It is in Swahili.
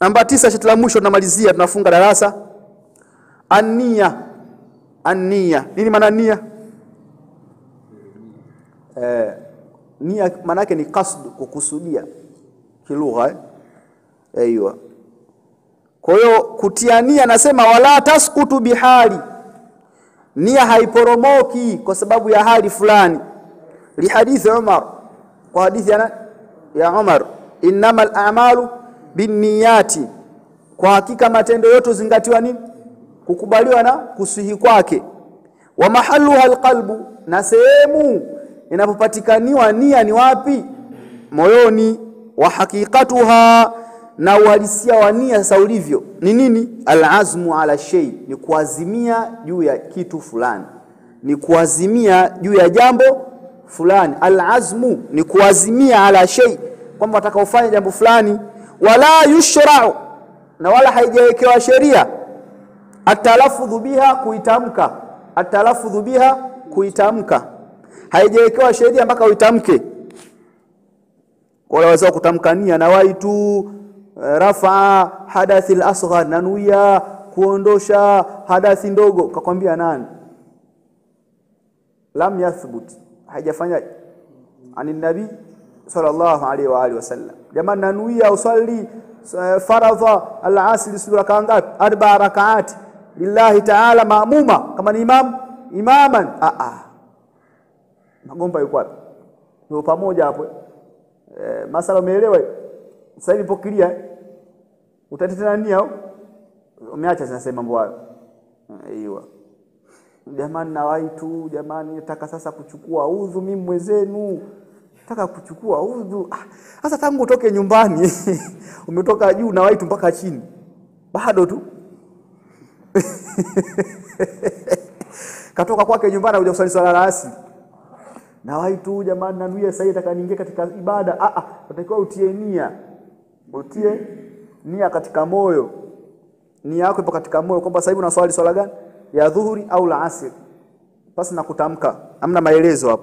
Namba 9 shati la mwisho tunamalizia, tunafunga darasa. An-niyya. An-niyya. Nini maana nia? Nia maana yake ni qasd, kukusudia kilugha. Aiywa. Kwa hiyo kutia nia, nasema wala tasqutu bihali. Nia haiporomoki kwa sababu ya hali fulani. Li hadithi Umar, kwa hadithi ya Umar, innamal a'malu binniyati, kwa hakika matendo yote zingatiwa nini? Kukubaliwa na kusihi kwake. Wa mahalluha alqalbu, na sehemu inapopatikaniwa nia ni wapi? Moyoni. Wa haqiqatuha, na uhalisia wa nia sasa ulivyo ni nini? Alazmu ala shay, ni kuazimia juu ya kitu fulani, ni kuazimia juu ya jambo fulani. Alazmu ni kuazimia ala shay, kwamba nataka ufanye jambo fulani. Wala yushra'u, na wala haijawekewa sheria. Atalaffudhu biha, kuitamka. Atalaffudhu biha, kuitamka. Haijawekewa sheria mpaka uitamke. Kwa waweza kutamka nia na waitu rafa hadathil asghar, nanuia kuondosha hadathi ndogo. Kakwambia nani? Lam yathbut, haijafanya ani nabii sallallahu alaihi wa alihi wasallam. Jamani, nanuia usalli faradha al-asr sura ngapi? 4 rakaat lillahi ta'ala maamuma, kama ni imaman. Magomba yuko wapi? Ndio pamoja hapo. Masala umeelewa? Sasa hivi pokilia utatetea nia, umeacha zinasema mambo hayo. Aiyo. Jamani, na waitu, jamani nataka sasa kuchukua udhu, mimi mwezenu nataka kuchukua udhu. Sasa tangu utoke nyumbani umetoka juu na waitu mpaka chini, bado tu katoka kwake nyumbani kuja kusali swala la asili. Na waitu, jamani nanuia sasa nataka niingie katika ibada. Unatakiwa utie nia. Utie nia katika moyo. Nia yako ipo katika moyo, kwamba sasa hivi unaswali swala gani? Ya dhuhuri au la asr. Basi na kutamka. Hamna maelezo hapo.